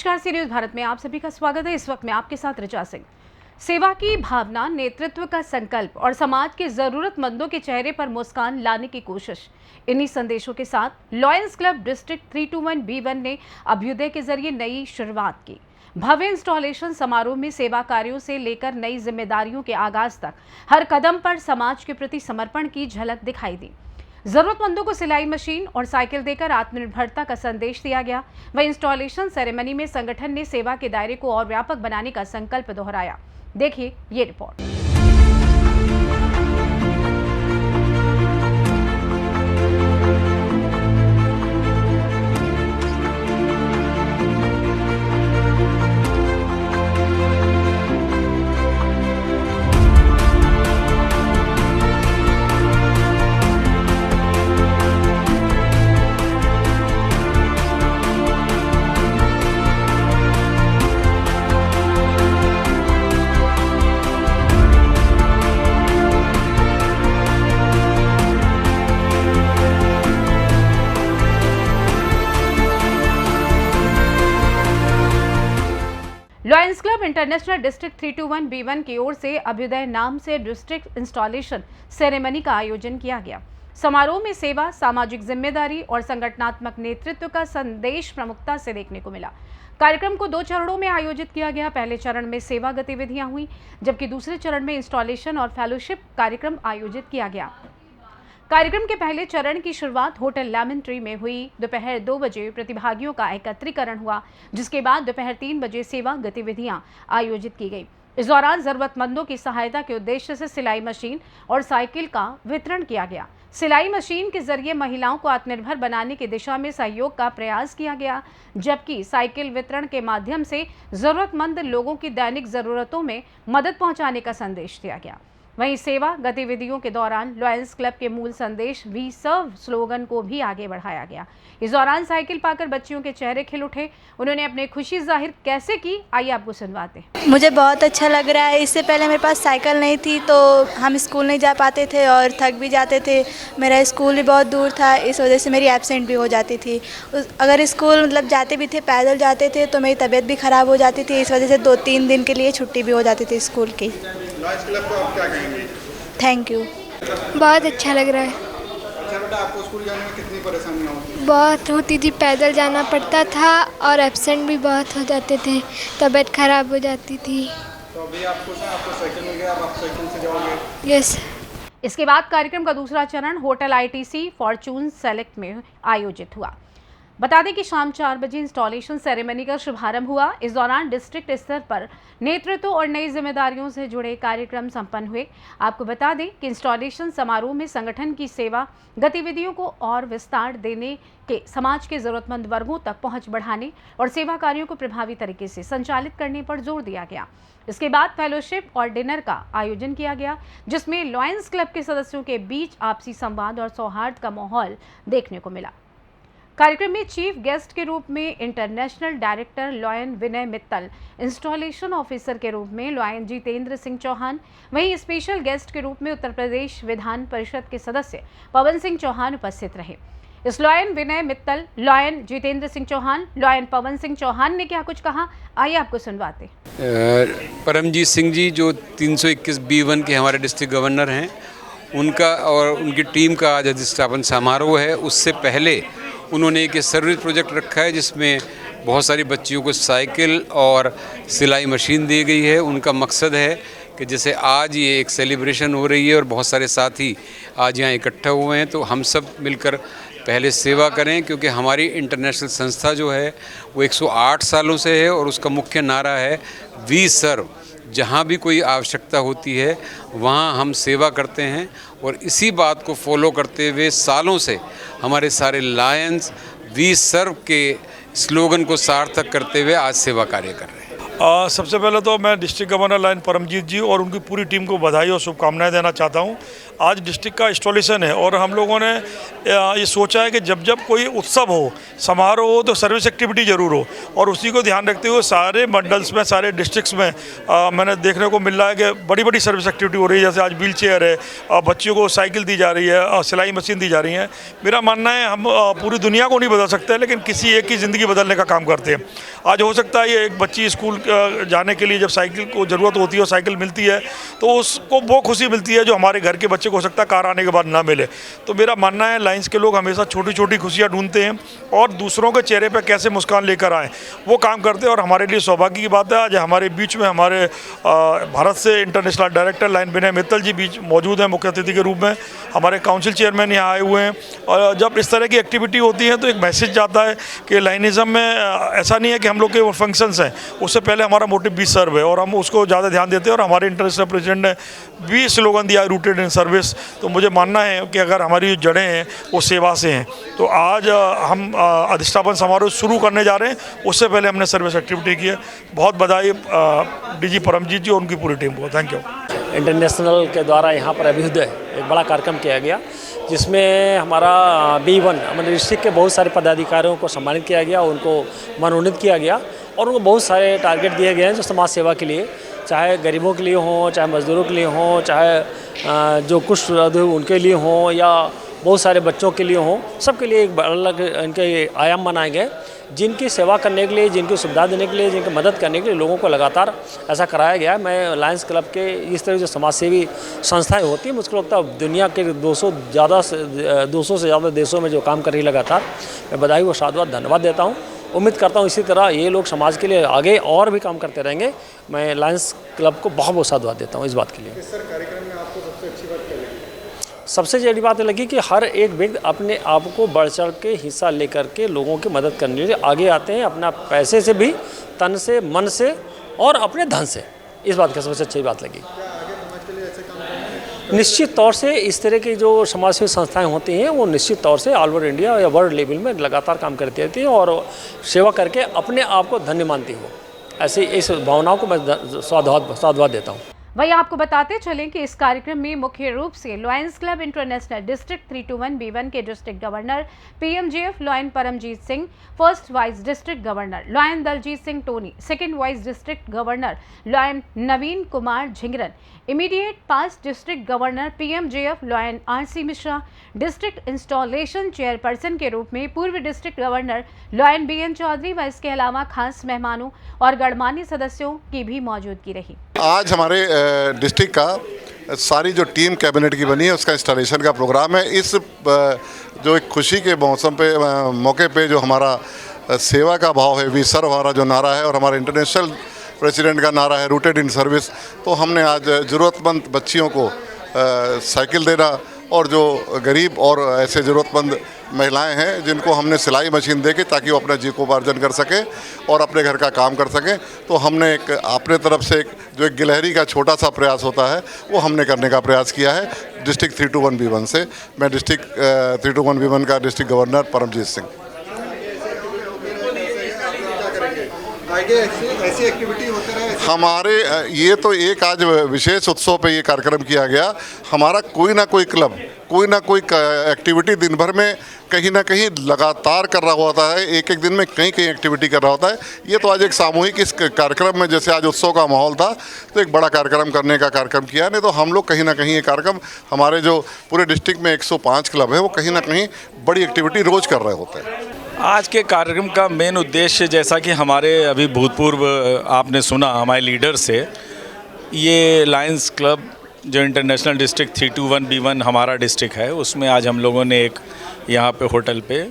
नमस्कार, सी न्यूज़ भारत में आप सभी का स्वागत है। इस वक्त मैं आपके साथ ऋचा सिंह। सेवा की भावना, नेतृत्व का संकल्प और समाज के जरूरतमंदों के चेहरे पर मुस्कान लाने की कोशिश, इन्हीं संदेशों के साथ लॉयंस क्लब डिस्ट्रिक्ट 321B1 ने अभ्युदय के जरिए नई शुरुआत की। भव्य इंस्टॉलेशन समारोह में सेवा कार्यों से लेकर नई जिम्मेदारियों के आगाज तक हर कदम पर समाज के प्रति समर्पण की झलक दिखाई दी। जरूरतमंदों को सिलाई मशीन और साइकिल देकर आत्मनिर्भरता का संदेश दिया गया। वहीं इंस्टॉलेशन सेरेमनी में संगठन ने सेवा के दायरे को और व्यापक बनाने का संकल्प दोहराया। देखिए ये report. Lions club international district 321B1 की ओर से अभ्युदय नाम से डिस्ट्रिक्ट इंस्टॉलेशन सेरेमनी का आयोजन किया गया। समारोह में सेवा, सामाजिक जिम्मेदारी और संगठनात्मक नेतृत्व का संदेश प्रमुखता से देखने को मिला। कार्यक्रम को 2 चरणों में आयोजित किया गया। पहले चरण में सेवा गतिविधियां हुई, जबकि दूसरे चरण में इंस्टॉलेशन और फेलोशिप कार्यक्रम आयोजित किया गया। कार्यक्रम के पहले चरण की शुरुआत होटल लेमन ट्री में हुई। दोपहर 2 बजे प्रतिभागियों का एकत्रीकरण हुआ, जिसके बाद दोपहर 3 बजे सेवा गतिविधियां आयोजित की गई। इस दौरान जरूरतमंदों की सहायता के उद्देश्य से सिलाई मशीन और साइकिल का वितरण किया गया। सिलाई मशीन के जरिए महिलाओं को आत्मनिर्भर बनाने की दिशा में सहयोग का प्रयास किया गया, जबकि साइकिल वितरण के माध्यम से जरूरतमंद लोगों की दैनिक जरूरतों में मदद पहुंचाने का संदेश दिया गया। वहीं सेवा गतिविधियों के दौरान लॉयंस क्लब के मूल संदेश वी सर्व स्लोगन को भी आगे बढ़ाया गया। इस दौरान साइकिल पाकर बच्चियों के चेहरे खिल उठे। उन्होंने अपनी खुशी जाहिर कैसे की, आइए आपको सुनवाते हैं। मुझे बहुत अच्छा लग रहा है। इससे पहले मेरे पास साइकिल नहीं थी, तो हम स्कूल नहीं जा पाते थे और थक भी जाते थे। मेरा स्कूल भी बहुत दूर था, इस वजह से मेरी एब्सेंट भी हो जाती थी। अगर स्कूल जाते भी थे, पैदल जाते थे, तो मेरी तबीयत भी ख़राब हो जाती थी। इस वजह से 2-3 दिन के लिए छुट्टी भी हो जाती थी स्कूल की। Thank you. बहुत अच्छा लग रहा है। अच्छा बेटा, आपको स्कूल जाने में कितनी परेशानियाँ होती? बहुत होती थी, पैदल जाना पड़ता था और एब्सेंट भी बहुत हो जाते थे, तबीयत खराब हो जाती थी। तो अभी आपको साइकिल मिल गया, अब आप साइकिल से जाओगे? यस। इसके बाद कार्यक्रम का दूसरा चरण होटल ITC फॉर्चून सेलेक्ट में आयोजित हुआ। बता दें कि शाम 4 बजे इंस्टॉलेशन सेरेमनी का शुभारंभ हुआ। इस दौरान डिस्ट्रिक्ट स्तर पर नेतृत्व और नई जिम्मेदारियों से जुड़े कार्यक्रम संपन्न हुए। आपको बता दें कि इंस्टॉलेशन समारोह में संगठन की सेवा गतिविधियों को और विस्तार देने के, समाज के जरूरतमंद वर्गों तक पहुंच बढ़ाने और सेवा कार्यों को प्रभावी तरीके से संचालित करने पर जोर दिया गया। इसके बाद फेलोशिप और डिनर का आयोजन किया गया, जिसमें लॉयंस क्लब के सदस्यों के बीच आपसी संवाद और सौहार्द का माहौल देखने को मिला। कार्यक्रम में चीफ गेस्ट के रूप में इंटरनेशनल डायरेक्टर लॉयन विनय मित्तल, इंस्टॉलेशन ऑफिसर के रूप में लॉयन जितेंद्र सिंह चौहान, वहीं स्पेशल गेस्ट के रूप में उत्तर प्रदेश विधान परिषद के सदस्य पवन सिंह चौहान उपस्थित रहे। इस लॉयन विनय मित्तल, लॉयन जितेंद्र सिंह चौहान, लॉयन पवन सिंह चौहान ने क्या कुछ कहा, आइए आपको सुनवाते। परमजीत सिंह जी जो 321B1 के हमारे डिस्ट्रिक्ट गवर्नर हैं, उनका और उनकी टीम का आज अधिष्ठापन समारोह है। उससे पहले उन्होंने एक सर्विस प्रोजेक्ट रखा है, जिसमें बहुत सारी बच्चियों को साइकिल और सिलाई मशीन दी गई है। उनका मकसद है कि जैसे आज ये एक सेलिब्रेशन हो रही है और बहुत सारे साथी आज यहाँ इकट्ठा हुए हैं, तो हम सब मिलकर पहले सेवा करें, क्योंकि हमारी इंटरनेशनल संस्था जो है वो 108 सालों से है और उसका मुख्य नारा है वी सर्व। जहाँ भी कोई आवश्यकता होती है वहाँ हम सेवा करते हैं, और इसी बात को फॉलो करते हुए सालों से हमारे सारे लायंस वी सर्व के स्लोगन को सार्थक करते हुए आज सेवा कार्य कर रहे हैं। सबसे पहले तो मैं डिस्ट्रिक्ट गवर्नर लायन परमजीत जी और उनकी पूरी टीम को बधाई और शुभकामनाएं देना चाहता हूं। आज डिस्ट्रिक्ट का इंस्टॉलेशन है और हम लोगों ने ये सोचा है कि जब जब कोई उत्सव हो, समारोह हो, तो सर्विस एक्टिविटी ज़रूर हो, और उसी को ध्यान रखते हुए सारे मंडल्स में, सारे डिस्ट्रिक्ट्स में मैंने देखने को मिल रहा है कि बड़ी बड़ी सर्विस एक्टिविटी हो रही है। जैसे आज व्हील चेयर है, बच्चियों को साइकिल दी जा रही है, सिलाई मशीन दी जा रही है। मेरा मानना है हम पूरी दुनिया को नहीं बदल सकते, लेकिन किसी एक की ज़िंदगी बदलने का काम करते हैं। आज हो सकता है ये एक बच्ची स्कूल जाने के लिए जब साइकिल को ज़रूरत होती है और साइकिल मिलती है तो उसको वो खुशी मिलती है जो हमारे घर के बच्चे को हो सकता है कार आने के बाद ना मिले। तो मेरा मानना है लायंस के लोग हमेशा छोटी छोटी खुशियाँ ढूंढते हैं और दूसरों के चेहरे पर कैसे मुस्कान लेकर आएँ वो काम करते हैं। और हमारे लिए सौभाग्य की बात है आज हमारे बीच में हमारे भारत से इंटरनेशनल डायरेक्टर लायन विनय मित्तल जी बीच मौजूद हैं मुख्य अतिथि के रूप में। हमारे काउंसिल चेयरमैन यहाँ आए हुए हैं और जब इस तरह की एक्टिविटी होती है तो एक मैसेज जाता है कि लायनिज़म में ऐसा नहीं है कि हम लोग के फंक्शंस हैं, उससे पहले हमारा मोटिव भी सर्व है और हम उसको ज़्यादा ध्यान देते हैं। और हमारे इंटरनेशनल प्रेसिडेंट ने भी स्लोगन दिया रूटेड इन सर्विस। तो मुझे मानना है कि अगर हमारी जो जड़ें हैं वो सेवा से हैं, तो आज हम अधिष्ठापन समारोह शुरू करने जा रहे हैं, उससे पहले हमने सर्विस एक्टिविटी की है। बहुत बधाई डीजी परमजीत जी और उनकी पूरी टीम को। Thank you. इंटरनेशनल के द्वारा यहाँ पर अभ्युदय एक बड़ा कार्यक्रम किया गया जिसमें हमारा B1 हमारे डिस्ट्रिक्ट के बहुत सारे पदाधिकारियों को सम्मानित किया गया, उनको मनोनीत किया गया और उनको बहुत सारे टारगेट दिए गए हैं जो समाज सेवा के लिए, चाहे गरीबों के लिए हों, चाहे मज़दूरों के लिए हों, चाहे जो कुछ उनके लिए हों या बहुत सारे बच्चों के लिए हों, सबके लिए एक अलग इनके आयाम बनाए गए जिनकी सेवा करने के लिए, जिनकी सुविधा देने के लिए, जिनकी मदद करने के लिए लोगों को लगातार ऐसा कराया गया है। मैं लायंस क्लब के इस तरह जो समाजसेवी संस्थाएं होती हैं मुझको लगता है दुनिया के 200 से ज़्यादा देशों में जो काम कर रही लगातार, मैं बधाई व साधुवाद धन्यवाद देता हूँ। उम्मीद करता हूँ इसी तरह ये लोग समाज के लिए आगे और भी काम करते रहेंगे। मैं लायंस क्लब को बहुत बहुत साधुवाद देता हूँ इस बात के लिए। सर, कार्यक्रम में आपको सबसे अच्छी बात क्या लगी? सबसे बड़ी बात लगी कि हर एक व्यक्ति अपने आप को बढ़ चढ़ के हिस्सा लेकर के लोगों की मदद करने के लिए आगे आते हैं, अपना पैसे से भी, तन से, मन से और अपने धन से। इस बात की सबसे अच्छी बात लगी। निश्चित तौर से इस तरह की जो समाज सेवी संस्थाएं होती हैं वो निश्चित तौर से ऑल ओवर इंडिया या वर्ल्ड लेवल में लगातार काम करती रहती हैं और सेवा करके अपने आप को धन्य मानती हो। ऐसे इस भावनाओं को मैं साधुवाद देता हूँ। वहीं आपको बताते चलें कि इस कार्यक्रम में मुख्य रूप से Lions club international district 321 B1 के district governor PMJF lion Paramjit Singh, first vice district governor lion Daljit Singh Tony, second vice district governor lion Naveen Kumar Jhingran, immediate past district governor PMJF lion RC Mishra, district installation chairperson के रूप में पूर्व district governor lion BN Chaudhary व इसके अलावा खास मेहमानों और गणमान्य सदस्यों की भी मौजूदगी रही। आज हमारे डिस्ट्रिक्ट का सारी जो टीम कैबिनेट की बनी है उसका इंस्टॉलेशन का प्रोग्राम है। इस जो एक खुशी के मौके पे जो हमारा सेवा का भाव है, वी सर्व हमारा जो नारा है और हमारा इंटरनेशनल प्रेसिडेंट का नारा है रूटेड इन सर्विस, तो हमने आज ज़रूरतमंद बच्चियों को साइकिल देना और जो गरीब और ऐसे ज़रूरतमंद महिलाएं हैं जिनको हमने सिलाई मशीन दे के ताकि वो अपना जीविकोपार्जन कर सकें और अपने घर का काम कर सकें, तो हमने एक अपने तरफ से जो एक गिलहरी का छोटा सा प्रयास होता है वो हमने करने का प्रयास किया है डिस्ट्रिक्ट 321 B1 से। मैं डिस्ट्रिक्ट 321 B1 का डिस्ट्रिक्ट गवर्नर परमजीत सिंह। आगे ऐसी एक्टिविटी होते रहे। हमारे ये तो एक आज विशेष उत्सव पे ये कार्यक्रम किया गया। हमारा कोई ना कोई क्लब, कोई ना कोई एक्टिविटी दिन भर में कहीं ना कहीं लगातार कर रहा होता है, एक एक दिन में कहीं कहीं एक्टिविटी कर रहा होता है। ये तो आज एक सामूहिक इस कार्यक्रम में जैसे आज उत्सव का माहौल था तो एक बड़ा कार्यक्रम करने का कार्यक्रम किया। नहीं तो हम लोग कहीं ना कहीं ये कार्यक्रम, हमारे जो पूरे डिस्ट्रिक्ट में 105 क्लब है वो कहीं ना कहीं बड़ी एक्टिविटी रोज़ कर रहे होते हैं। आज के कार्यक्रम का मेन उद्देश्य, जैसा कि हमारे अभी भूतपूर्व आपने सुना हमारे लीडर से, ये लायंस क्लब जो इंटरनेशनल डिस्ट्रिक्ट 321 B1 हमारा डिस्ट्रिक्ट है उसमें आज हम लोगों ने एक यहाँ पे होटल पे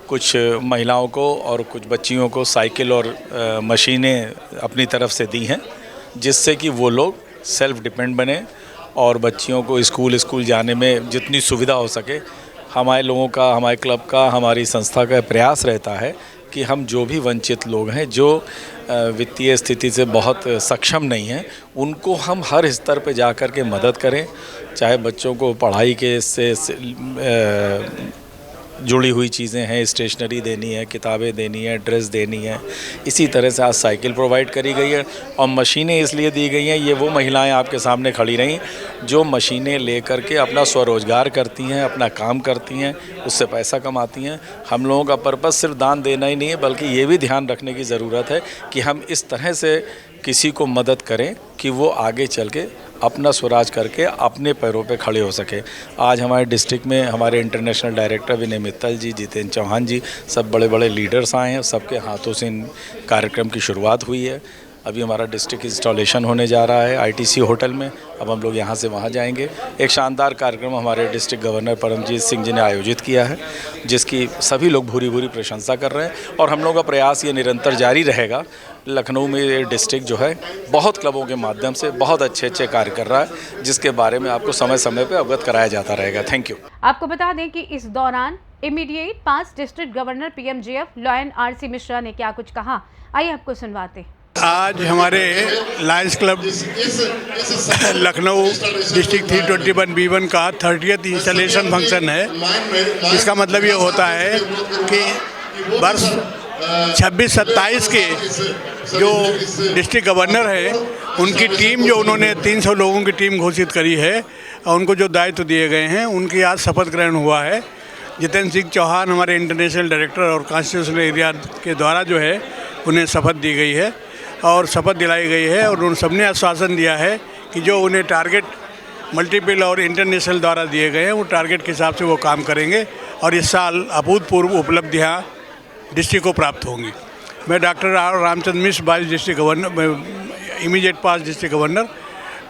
कुछ महिलाओं को और कुछ बच्चियों को साइकिल और मशीनें अपनी तरफ से दी हैं जिससे कि वो लोग सेल्फ डिपेंड बने और बच्चियों को स्कूल जाने में जितनी सुविधा हो सके। हमारे लोगों का, हमारे क्लब का, हमारी संस्था का प्रयास रहता है कि हम जो भी वंचित लोग हैं, जो वित्तीय स्थिति से बहुत सक्षम नहीं हैं, उनको हम हर स्तर पे जा कर के मदद करें, चाहे बच्चों को पढ़ाई के से जुड़ी हुई चीज़ें हैं, स्टेशनरी देनी है, किताबें देनी है, ड्रेस देनी है। इसी तरह से आज साइकिल प्रोवाइड करी गई है और मशीनें इसलिए दी गई हैं, ये वो महिलाएं आपके सामने खड़ी रहीं जो मशीनें लेकर के अपना स्वरोजगार करती हैं, अपना काम करती हैं, उससे पैसा कमाती हैं। हम लोगों का पर्पस सिर्फ दान देना ही नहीं है, बल्कि ये भी ध्यान रखने की ज़रूरत है कि हम इस तरह से किसी को मदद करें कि वो आगे चल के अपना स्वराज करके अपने पैरों पे खड़े हो सके। आज हमारे डिस्ट्रिक्ट में हमारे इंटरनेशनल डायरेक्टर विनय मित्तल जी, जितेंद्र चौहान जी, सब बड़े बड़े लीडर्स आए हैं, सबके हाथों से इन कार्यक्रम की शुरुआत हुई है। अभी हमारा डिस्ट्रिक्ट इंस्टॉलेशन होने जा रहा है आईटीसी होटल में, अब हम लोग यहाँ से वहाँ जाएंगे। एक शानदार कार्यक्रम हमारे डिस्ट्रिक्ट गवर्नर परमजीत सिंह जी ने आयोजित किया है, जिसकी सभी लोग भूरी भूरी प्रशंसा कर रहे हैं और हम लोगों का प्रयास ये निरंतर जारी रहेगा। लखनऊ में ये डिस्ट्रिक्ट जो है बहुत क्लबों के माध्यम से बहुत अच्छे अच्छे कार्य कर रहा है, जिसके बारे में आपको समय समय पर अवगत कराया जाता रहेगा। Thank you. आपको बता दें कि इस दौरान immediate 5 district governor PMJF lion RC Mishra ने क्या कुछ कहा, आइए आपको सुनवाते हैं। आज हमारे Lions club Lucknow district 321B1 का 30th इंस्टॉलेशन फंक्शन है। इसका मतलब ये होता है कि वर्ष 26-27 के जो डिस्ट्रिक्ट गवर्नर हैं उनकी टीम, जो उन्होंने 300 लोगों की टीम घोषित करी है और उनको जो दायित्व दिए गए हैं, उनकी आज शपथ ग्रहण हुआ है। जितेंद्र सिंह चौहान हमारे इंटरनेशनल डायरेक्टर और कॉन्स्टिट्यूशनल एरिया के द्वारा जो है उन्हें शपथ दी गई है और शपथ दिलाई गई है और उन सबने आश्वासन दिया है कि जो उन्हें टारगेट मल्टीपल और इंटरनेशनल द्वारा दिए गए हैं वो टारगेट के हिसाब से वो काम करेंगे और इस साल अभूतपूर्व उपलब्धियाँ डिस्ट्रिक्ट को प्राप्त होंगी। मैं डॉक्टर रामचंद्र मिश्र, 22 district governor, immediate 5 district governor.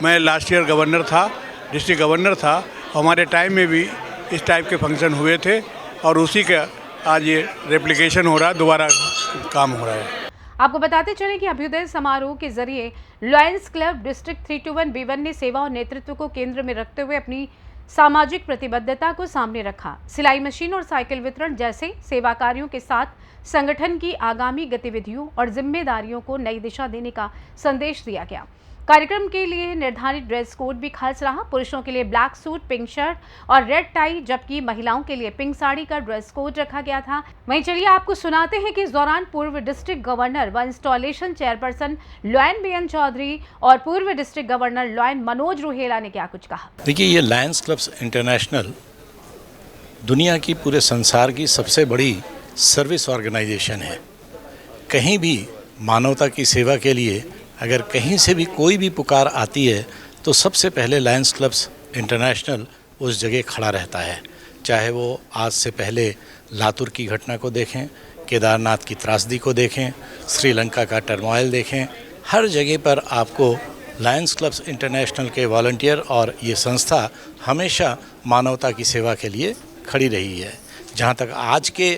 मैं लास्ट ईयर गवर्नर था, डिस्ट्रिक्ट गवर्नर था। हमारे टाइम में भी इस टाइप के फंक्शन हुए थे और उसी का आज ये रेप्लिकेशन हो रहा है, दोबारा काम हो रहा है। आपको बताते चलें कि अभ्युदय समारोह के जरिए लॉयंस क्लब डिस्ट्रिक्ट 321B1 ने सेवा और नेतृत्व को केंद्र में रखते हुए अपनी सामाजिक प्रतिबद्धता को सामने रखा। सिलाई मशीन और साइकिल वितरण जैसे सेवा कार्यों के साथ संगठन की आगामी गतिविधियों और जिम्मेदारियों को नई दिशा देने का संदेश दिया गया। कार्यक्रम के लिए निर्धारित ड्रेस कोड भी खास रहा। पुरुषों के लिए ब्लैक सूट, पिंक शर्ट और रेड टाई, जबकि महिलाओं के लिए पिंक साड़ी का ड्रेस कोड रखा गया था। वहीं चलिए आपको सुनाते हैं कि इस दौरान पूर्व डिस्ट्रिक्ट गवर्नर व installation chairperson lion BN Chaudhary और पूर्व district governor lion Manoj Ruhela ने क्या कुछ कहा। देखिए, ये लायंस क्लब्स इंटरनेशनल दुनिया की, पूरे संसार की सबसे बड़ी सर्विस ऑर्गेनाइजेशन है। कहीं भी मानवता की सेवा के लिए अगर कहीं से भी कोई भी पुकार आती है तो सबसे पहले लायंस क्लब्स इंटरनेशनल उस जगह खड़ा रहता है। चाहे वो आज से पहले लातूर की घटना को देखें, केदारनाथ की त्रासदी को देखें, श्रीलंका का टर्मोइल देखें, हर जगह पर आपको लायंस क्लब्स इंटरनेशनल के वॉलंटियर और ये संस्था हमेशा मानवता की सेवा के लिए खड़ी रही है। जहाँ तक आज के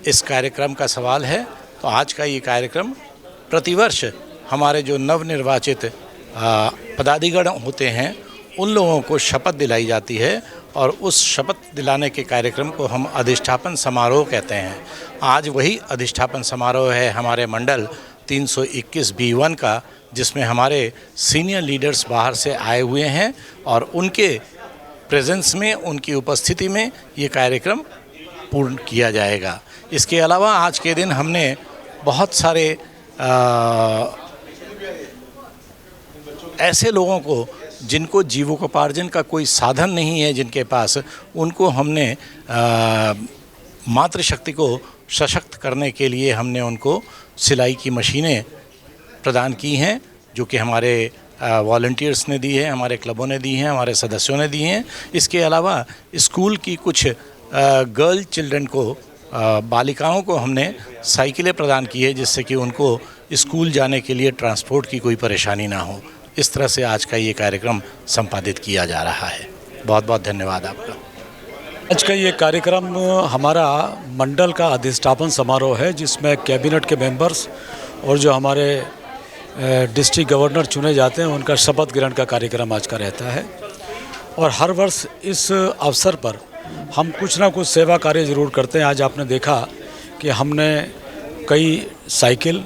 इस कार्यक्रम का सवाल है, तो आज का ये कार्यक्रम प्रतिवर्ष हमारे जो नवनिर्वाचित पदाधिकारी होते हैं उन लोगों को शपथ दिलाई जाती है और उस शपथ दिलाने के कार्यक्रम को हम अधिष्ठापन समारोह कहते हैं। आज वही अधिष्ठापन समारोह है हमारे मंडल 321B1 का, जिसमें हमारे सीनियर लीडर्स बाहर से आए हुए हैं और उनके प्रेजेंस में, उनकी उपस्थिति में ये कार्यक्रम पूर्ण किया जाएगा। इसके अलावा आज के दिन हमने बहुत सारे ऐसे लोगों को जिनको जीविकोपार्जन का कोई साधन नहीं है, जिनके पास, उनको हमने मातृशक्ति को सशक्त करने के लिए हमने उनको सिलाई की मशीनें प्रदान की हैं, जो कि हमारे वॉलंटियर्स ने दी है, हमारे क्लबों ने दी हैं, हमारे सदस्यों ने दी हैं। इसके अलावा स्कूल की कुछ गर्ल चिल्ड्रन को, बालिकाओं को हमने साइकिलें प्रदान की है, जिससे कि उनको स्कूल जाने के लिए ट्रांसपोर्ट की कोई परेशानी ना हो। इस तरह से आज का ये कार्यक्रम संपादित किया जा रहा है। बहुत बहुत धन्यवाद आपका। आज का ये कार्यक्रम हमारा मंडल का अधिष्ठापन समारोह है, जिसमें कैबिनेट के मेंबर्स और जो हमारे डिस्ट्रिक्ट गवर्नर चुने जाते हैं उनका शपथ ग्रहण का कार्यक्रम आज का रहता है। और हर वर्ष इस अवसर पर हम कुछ ना कुछ सेवा कार्य ज़रूर करते हैं। आज आपने देखा कि हमने कई साइकिल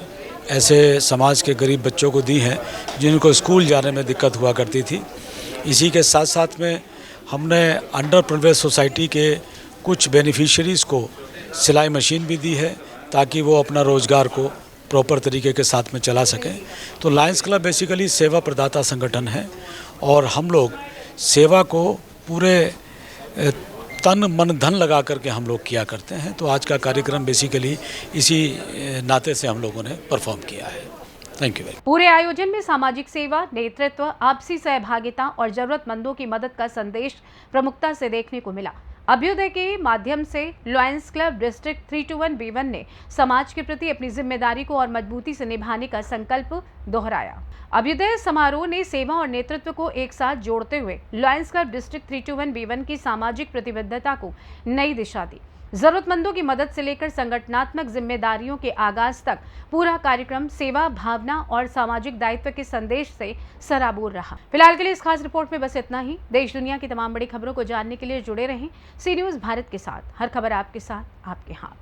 ऐसे समाज के गरीब बच्चों को दी हैं जिनको स्कूल जाने में दिक्कत हुआ करती थी। इसी के साथ साथ में हमने अंडर प्रिविलेज्ड सोसाइटी के कुछ बेनिफिशियरीज़ को सिलाई मशीन भी दी है ताकि वो अपना रोज़गार को प्रॉपर तरीके के साथ में चला सकें। तो लायंस क्लब बेसिकली सेवा प्रदाता संगठन है और हम लोग सेवा को पूरे तन मन धन लगा करके हम लोग किया करते हैं। तो आज का कार्यक्रम बेसिकली इसी नाते से हम लोगों ने परफॉर्म किया है। Thank you very much. पूरे आयोजन में सामाजिक सेवा, नेतृत्व, आपसी सहभागिता और जरूरतमंदों की मदद का संदेश प्रमुखता से देखने को मिला। अभ्युदय के माध्यम से लायंस क्लब डिस्ट्रिक्ट 321B1 ने समाज के प्रति अपनी जिम्मेदारी को और मजबूती से निभाने का संकल्प दोहराया। अभ्युदय समारोह ने सेवा और नेतृत्व को एक साथ जोड़ते हुए लायंस क्लब डिस्ट्रिक्ट 321B1 की सामाजिक प्रतिबद्धता को नई दिशा दी। जरूरतमंदों की मदद से लेकर संगठनात्मक जिम्मेदारियों के आगाज तक पूरा कार्यक्रम सेवा भावना और सामाजिक दायित्व के संदेश से सराबोर रहा। फिलहाल के लिए इस खास रिपोर्ट में बस इतना ही। देश दुनिया की तमाम बड़ी खबरों को जानने के लिए जुड़े रहें सी न्यूज़ भारत के साथ। हर खबर आपके साथ, आपके हाथ।